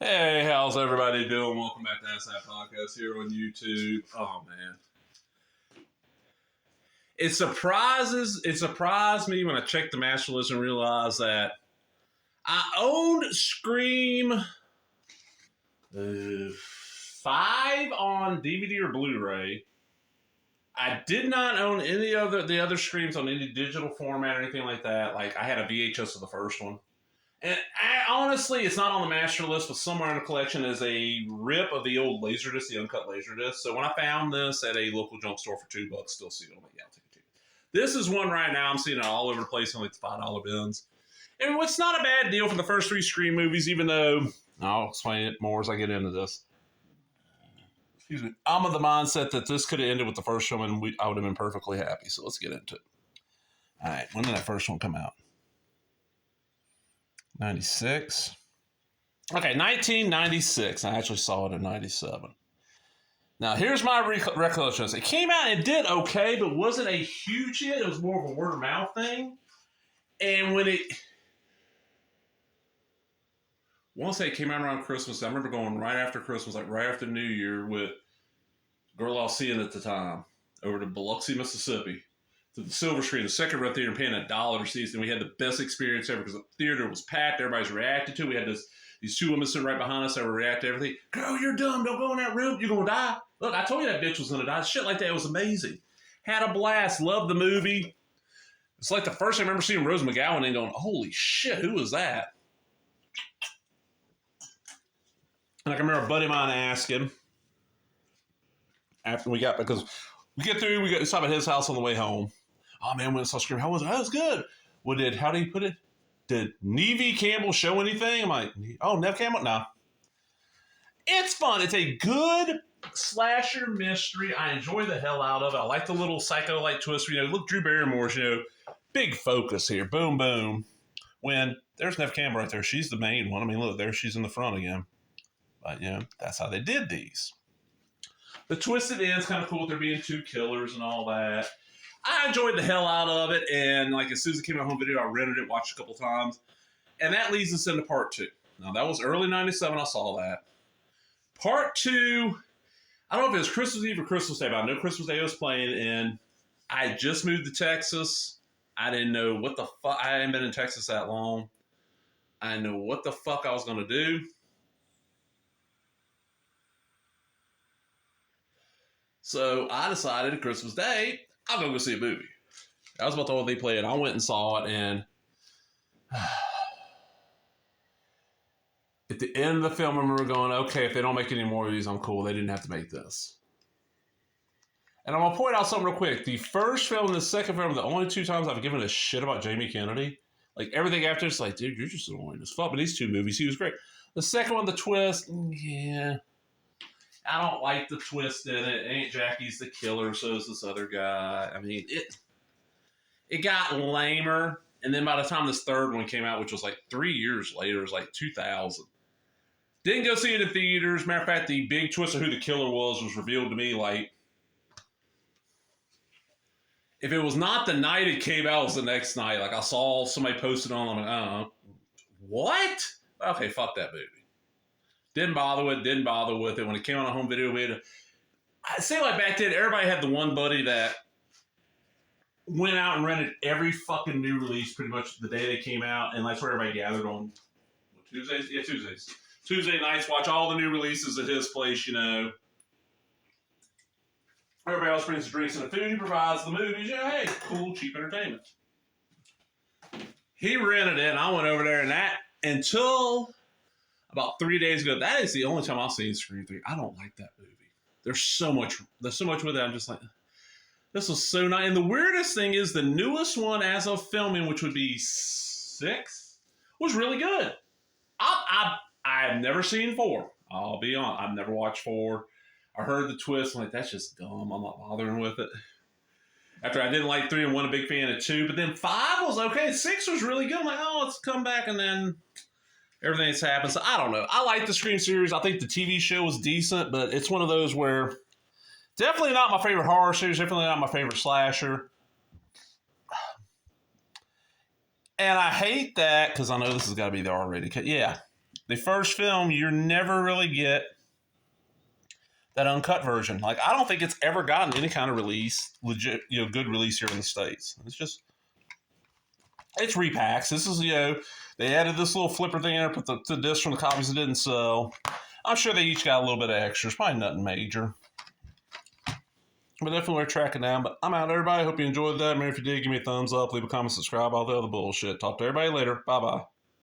Hey, how's everybody doing? Welcome back to SI Podcast here on YouTube. Oh man, it surprised me when I checked the master list and realized that I owned Scream 5 on DVD or Blu-ray. I did not own any of the other Screams on any digital format or anything like that. Like I had a VHS of the first one. And honestly, it's not on the master list, but somewhere in the collection is a rip of the old Laserdisc, the uncut Laserdisc. So when I found this at a local junk store for $2, still see it, I'm like, yeah, I'll take it too. This is one right now. I'm seeing it all over the place in like the $5 bins. And it's not a bad deal for the first 3 Scream movies, even though I'll explain it more as I get into this. Excuse me. I'm of the mindset that this could have ended with the first one, and I would have been perfectly happy. So let's get into it. All right, when did that first one come out? 96. Okay, 1996. I actually saw it in 97. Now, here's my recollection. It came out and did okay, but wasn't a huge hit. It was more of a word of mouth thing. And when it... I want to say it came out around Christmas. I remember going right after Christmas, like right after New Year, with a girl I was seeing at the time over to Biloxi, Mississippi. To the silver screen, the second row theater, and paying $1 to see it. And we had the best experience ever because the theater was packed. Everybody's reacted to it. We had these 2 women sitting right behind us that were reacting to everything. Girl, you're dumb. Don't go in that room. You're going to die. Look, I told you that bitch was going to die. Shit like that was amazing. Had a blast. Loved the movie. It's like the first time I remember seeing Rose McGowan and going, holy shit, who was that? And I can remember a buddy of mine asking after we got, because we get through, we stop at his house on the way home. Oh man, when I saw Scream, how was it? Oh, it was good. How do you put it? Did Neve Campbell show anything? I'm like, oh, Neve Campbell? No. It's fun. It's a good slasher mystery. I enjoy the hell out of it. I like the little psycho-like twist. Look, Drew Barrymore's, big focus here. Boom, boom. When there's Neve Campbell right there. She's the main one. I mean, look, there she's in the front again. But, that's how they did these. The twisted end's kind of cool with there being 2 killers and all that. I enjoyed the hell out of it, and like as soon as it came out home video, I rented it, watched it a couple times, and that leads us into part 2. Now that was early '97. I saw that. Part 2, I don't know if it was Christmas Eve or Christmas Day, but I know Christmas Day was playing, and I just moved to Texas. I didn't know what the fuck. I hadn't been in Texas that long. I didn't know what the fuck I was going to do. So I decided Christmas Day, I'll go see a movie. That was about the one they played. I went and saw it, and at the end of the film, I remember going, okay, if they don't make any more of these, I'm cool. They didn't have to make this. And I'm going to point out something real quick. The first film and the second film are the only 2 times I've given a shit about Jamie Kennedy. Like, everything after, it's like, dude, you're just annoying as fuck. But these 2 movies, he was great. The second one, the twist, yeah. I don't like the twist in it. Aunt Jackie's the killer, so is this other guy. I mean, it got lamer. And then by the time this third one came out, which was like 3 years later, it was like 2000. Didn't go see it in theaters. Matter of fact, the big twist of who the killer was revealed to me like, if it was not the night it came out, it was the next night. Like I saw somebody posted on, I'm like, what? Okay, fuck that movie. Didn't bother with it. When it came on a home video, I'd say like back then, everybody had the one buddy that went out and rented every fucking new release pretty much the day they came out, and that's where everybody gathered on Tuesdays. Yeah, Tuesdays. Tuesday nights, watch all the new releases at his place, Everybody else brings the drinks and the food. He provides the movies. Hey, cool, cheap entertainment. He rented it, and I went over there, and that, until about 3 days ago, that is the only time I've seen Scream 3. I don't like that movie. There's so much with it. I'm just like, this was so nice. And the weirdest thing is the newest one as of filming, which would be 6, was really good. I've never seen 4. I'll be honest. I've never watched 4. I heard the twist. I'm like, that's just dumb. I'm not bothering with it. After I didn't like 3 and wasn't a big fan of 2. But then 5 was okay. 6 was really good. I'm like, oh, let's come back, and then everything that's happened. So I don't know. I like the Scream series. I think the TV show was decent, but it's one of those where definitely not my favorite horror series. Definitely not my favorite slasher. And I hate that because I know this has got to be the R-rated cut. Yeah, the first film, you never really get that uncut version. Like, I don't think it's ever gotten any kind of release, legit, good release here in the States. It's repacks. This is, they added this little flipper thing in there, put the disc from the copies that didn't sell. I'm sure they each got a little bit of extras, probably nothing major. But definitely worth tracking down. But I'm out, everybody. Hope you enjoyed that. Maybe if you did, give me a thumbs up, leave a comment, subscribe, all the other bullshit. Talk to everybody later. Bye-bye.